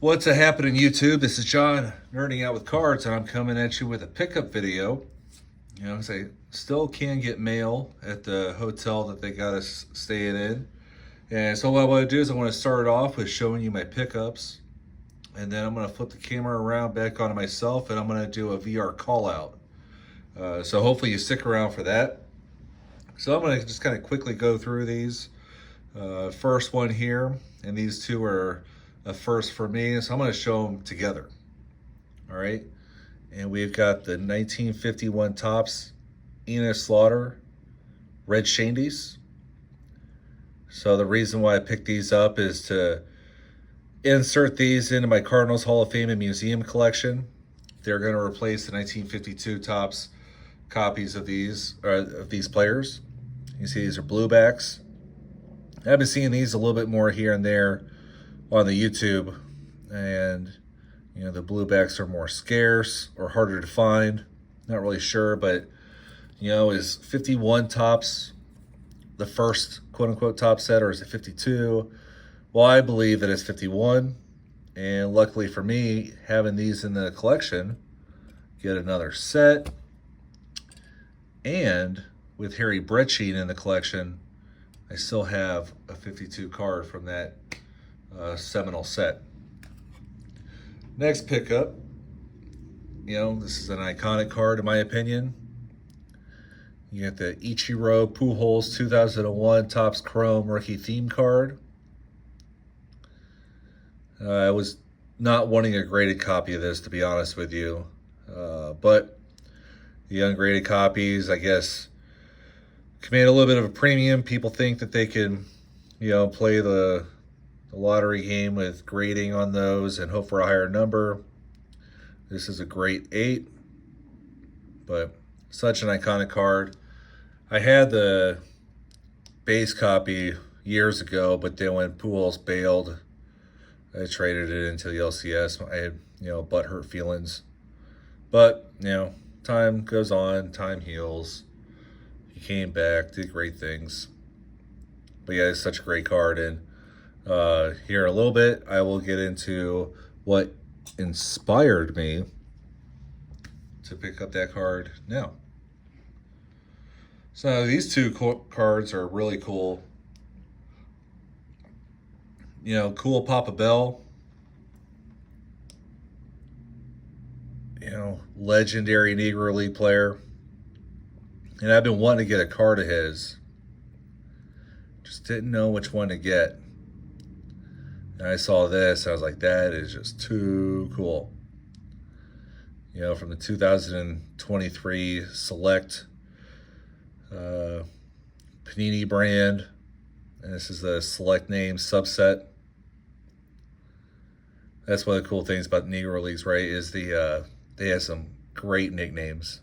What's a happening, YouTube? This is John, nerding out with cards, and I'm coming at you with a pickup video. You know, 'cause I still can get mail at the hotel that they got us staying in. And so what I want to do is I want to start off with showing you my pickups, and then I'm going to flip the camera around back onto myself, and I'm going to do a VR call out. So hopefully you stick around for that. So I'm going to just kind of quickly go through these. First one here, and these two are a first for me, so I'm going to show them together. All right, and we've got the 1951 Topps Enos Slaughter Red Shandies. So the reason why I picked these up is to insert these into my Cardinals Hall of Fame and Museum collection. They're going to replace the 1952 Topps copies of these players. You see, these are bluebacks. I've been seeing these a little bit more here and there on the YouTube, and you know, the bluebacks are more scarce or harder to find. Not really sure, but you know, is 51 Topps the first quote-unquote top set, or is it 52? Well, I believe that it's 51, and luckily for me, having these in the collection, get another set, and with Harry Bretschine in the collection, I still have a 52 card from that seminal set. Next pickup, you know, this is an iconic card in my opinion. You get the Ichiro Pujols 2001 Topps Chrome Rookie Theme card. I was not wanting a graded copy of this, to be honest with you. But the ungraded copies, I guess, command a little bit of a premium. People think that they can, you know, play the lottery game with grading on those and hope for a higher number. This is a great 8, but such an iconic card. I had the base copy years ago, but then when Pujols bailed, I traded it into the LCS. I had, you know, butthurt feelings. But, you know, time goes on, time heals. He came back, did great things. But yeah, it's such a great card. And here in a little bit, I will get into what inspired me to pick up that card now. So these two cards are really cool. You know, cool Papa Bell. You know, legendary Negro League player. And I've been wanting to get a card of his. Just didn't know which one to get. And I saw this, I was like, that is just too cool. You know, from the 2023 Select Panini brand. And this is the Select Name subset. That's one of the cool things about the Negro Leagues, right? Is they have some great nicknames.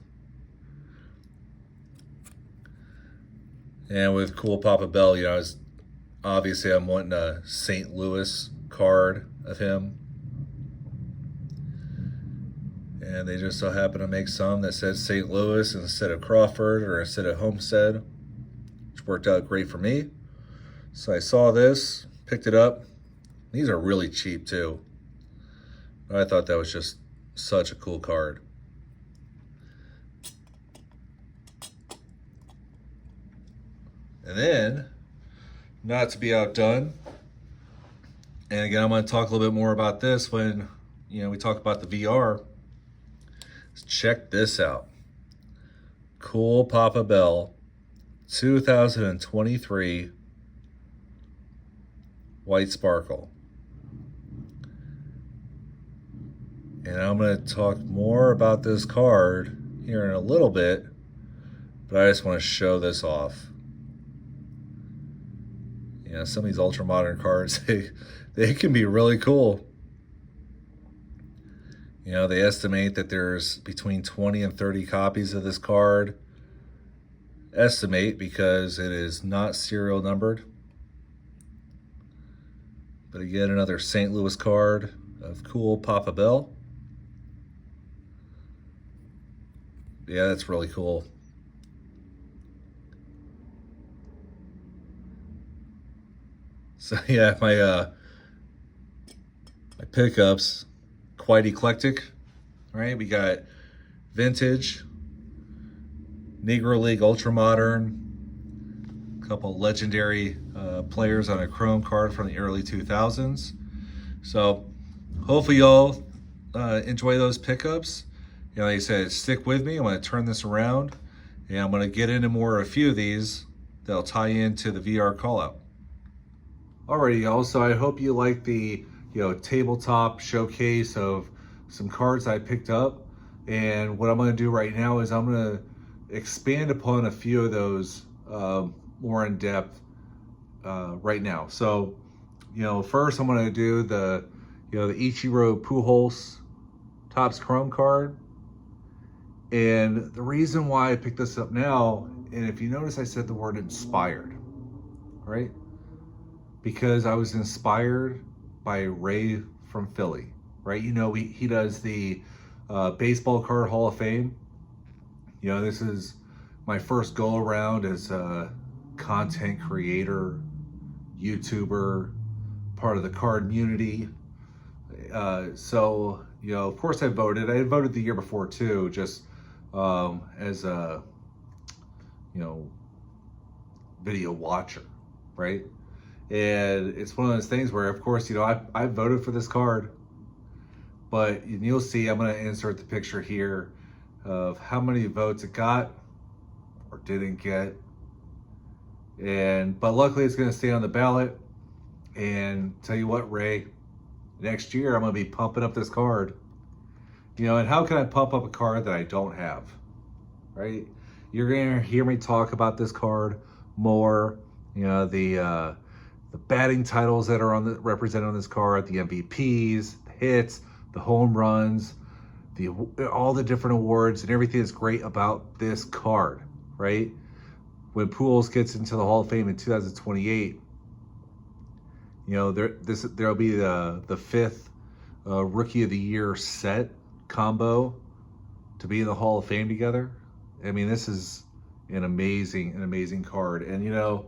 And with cool Papa Bell, you know, obviously I'm wanting a St. Louis card of him. And they just so happen to make some that said St. Louis instead of Crawford or instead of Homestead, which worked out great for me. So I saw this, picked it up. These are really cheap too. I thought that was just such a cool card. And then, not to be outdone, and again, I'm going to talk a little bit more about this when, you know, we talk about the VR. Check this out. Cool Papa Bell 2023 White Sparkle. And I'm going to talk more about this card here in a little bit, but I just want to show this off. You know, some of these ultra modern cards, they can be really cool. You know, they estimate that there's between 20 and 30 copies of this card. Estimate because it is not serial numbered. But again, another St. Louis card of cool Papa Bell. Yeah, that's really cool. So yeah, my My pickups, quite eclectic, right? We got vintage, Negro League Ultra Modern, a couple legendary players on a chrome card from the early 2000s. So hopefully y'all enjoy those pickups. You know, like I said, stick with me. I'm going to turn this around, and I'm going to get into a few of these that'll tie into the VR call out. Alrighty, y'all. So I hope you like the tabletop showcase of some cards I picked up. And what I'm going to do right now is I'm going to expand upon a few of those more in depth right now. So, first I'm going to do the Ichiro Pujols Topps Chrome card. And the reason why I picked this up now, and if you notice I said the word inspired, right? Because I was inspired by Ray from Philly, right? He does the Baseball Card Hall of Fame. This is my first go around as a content creator, YouTuber, part of the card community. So, of course I voted. I voted the year before too, just as a, video watcher, right? And it's one of those things where, of course, I voted for this card, but you'll see, I'm going to insert the picture here of how many votes it got or didn't get. But luckily it's going to stay on the ballot. And tell you what, Ray, next year I'm going to be pumping up this card. And how can I pump up a card that I don't have, right? You're going to hear me talk about this card more. The batting titles that are represented on this card, the MVPs, the hits, the home runs, all the different awards and everything that's great about this card, right? When Pujols gets into the Hall of Fame in 2028, there'll be the fifth Rookie of the Year set combo to be in the Hall of Fame together. I mean, this is an amazing card. And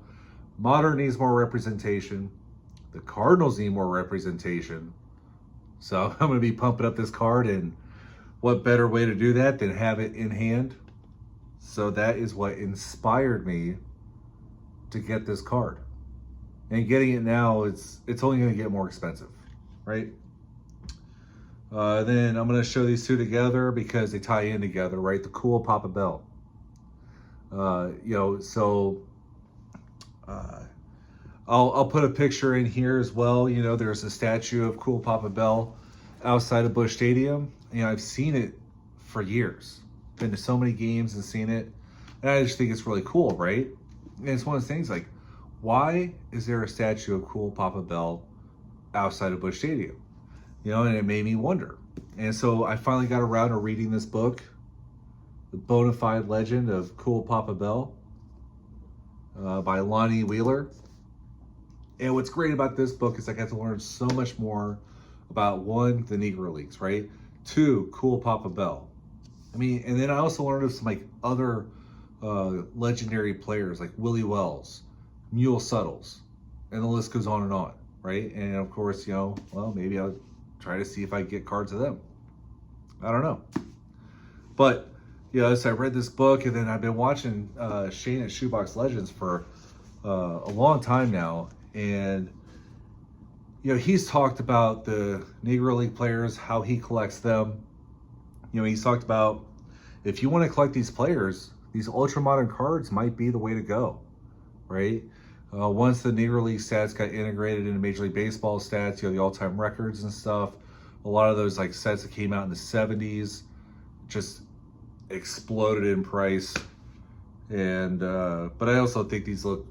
Modern needs more representation. The Cardinals need more representation. So I'm going to be pumping up this card, and what better way to do that than have it in hand? So that is what inspired me to get this card. And getting it now, it's only going to get more expensive, right? Then I'm going to show these two together because they tie in together, right? The Cool Papa Bell. I'll put a picture in here as well. There's a statue of Cool Papa Bell outside of Busch Stadium. I've seen it for years. Been to so many games and seen it. And I just think it's really cool, right? And it's one of those things like, why is there a statue of Cool Papa Bell outside of Busch Stadium? And it made me wonder. And so I finally got around to reading this book, The Bonafide Legend of Cool Papa Bell, by Lonnie Wheeler. And what's great about this book is I got to learn so much more about, one, the Negro Leagues, right? Two, Cool Papa Bell. And then I also learned of some other legendary players like Willie Wells, Mule Suttles, and the list goes on, right? And of course, maybe I'll try to see if I can get cards of them. I don't know. But so I read this book, and then I've been watching Shane at Shoebox Legends for a long time now. And, he's talked about the Negro League players, how he collects them. He's talked about if you want to collect these players, these ultra modern cards might be the way to go, right? Once the Negro League stats got integrated into Major League Baseball stats, the all-time records and stuff, a lot of those sets that came out in the 70s just exploded in price. And but I also think these look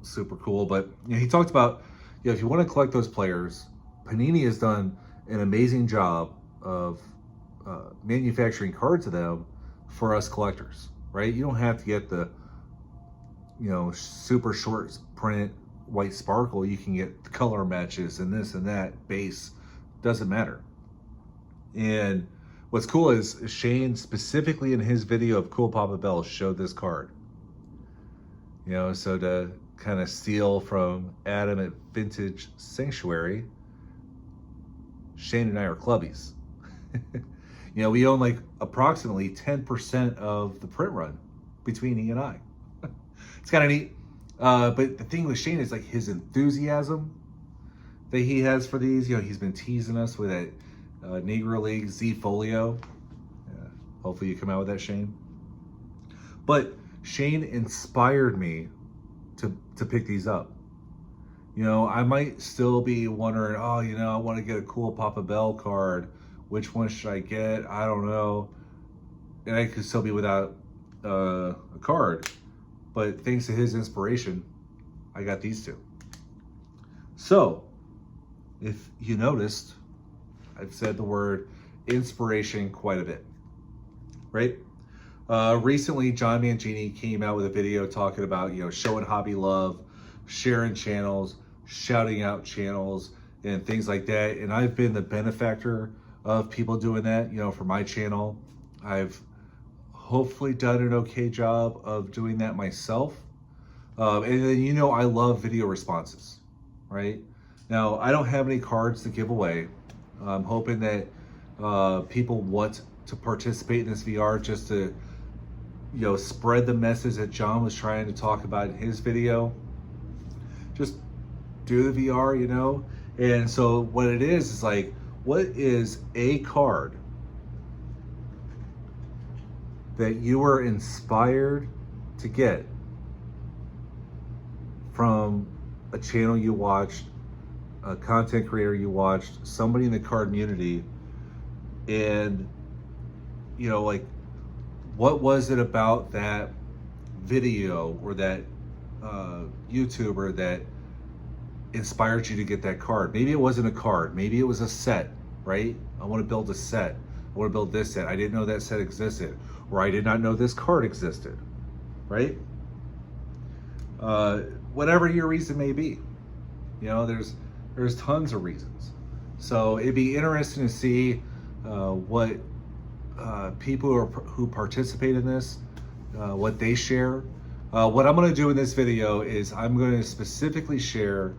super cool. But he talked about if you want to collect those players, Panini has done an amazing job of manufacturing cards of them for us collectors, right? You don't have to get the super short print white sparkle. You can get the color matches and this and that base, doesn't matter. And what's cool is Shane specifically in his video of Cool Papa Bell showed this card. So to kind of steal from Adam at Vintage Sanctuary, Shane and I are clubbies. You know, we own like approximately 10% of the print run between he and I. It's kind of neat. But the thing with Shane is like his enthusiasm that he has for these. You know, he's been teasing us with that Negro League Z Folio. Hopefully you come out with that, Shane. But Shane inspired me to pick these up. You know, I might still be wondering, oh, you know, I want to get a cool Papa Bell card. Which one should I get? I don't know. And I could still be without a card. But thanks to his inspiration, I got these two. So, if you noticed, I've said the word inspiration quite a bit, right? Recently, John Mangini came out with a video talking about, you know, showing hobby love, sharing channels, shouting out channels, and things like that. And I've been the benefactor of people doing that, you know, for my channel. I've hopefully done an okay job of doing that myself. And then, you know, I love video responses, right? Now, I don't have any cards to give away. I'm hoping that people want to participate in this VR just to, you know, spread the message that John was trying to talk about in his video. Just do the VR, you know? And so what it is like, what is a card that you were inspired to get from a channel you watched, a content creator you watched, somebody in the card community, and, you know, like, what was it about that video or that YouTuber that inspired you to get that card? Maybe it wasn't a card, maybe it was a set, right? I want to build a set. I want to build this set. I didn't know that set existed, or I did not know this card existed, right? Whatever your reason may be, you know, there's tons of reasons. So it'd be interesting to see what people who participate in this, what they share. What I'm going to do in this video is I'm going to specifically share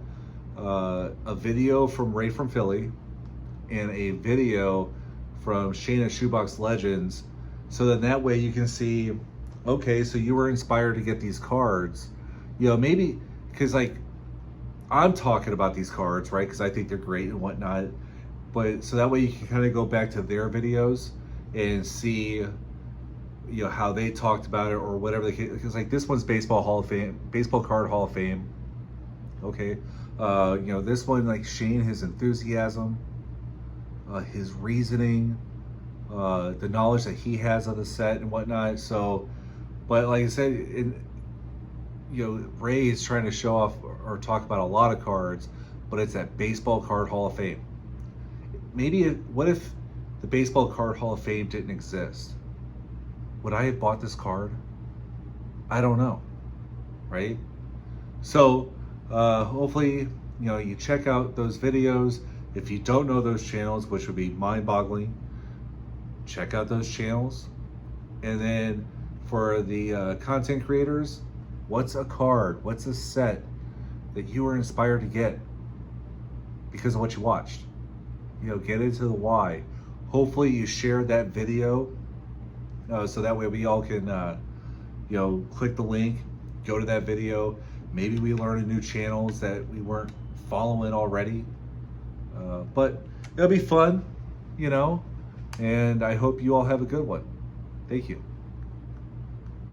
a video from Ray from Philly and a video from Shane at Shoebox Legends, so that way you can see, okay, so you were inspired to get these cards, you know, maybe because like I'm talking about these cards, right, because I think they're great and whatnot, but so that way you can kind of go back to their videos and see, you know, how they talked about it or whatever they, because like this one's Baseball Hall of Fame, Baseball Card Hall of Fame, okay, you know, this one, like Shane, his enthusiasm, his reasoning, the knowledge that he has of the set and whatnot. So, but like I said, you know, Ray is trying to show off or talk about a lot of cards, but it's that Baseball Card Hall of Fame. Maybe what if the Baseball Card Hall of Fame didn't exist? Would I have bought this card? I don't know, right? So hopefully, you know, you check out those videos. If you don't know those channels, which would be mind-boggling, check out those channels. And then for the content creators, what's a card, what's a set that you were inspired to get because of what you watched? You know, get into the why. Hopefully you shared that video, so that way we all can, you know, click the link, go to that video. Maybe we learn new channels that we weren't following already. But it'll be fun, you know, and I hope you all have a good one. Thank you.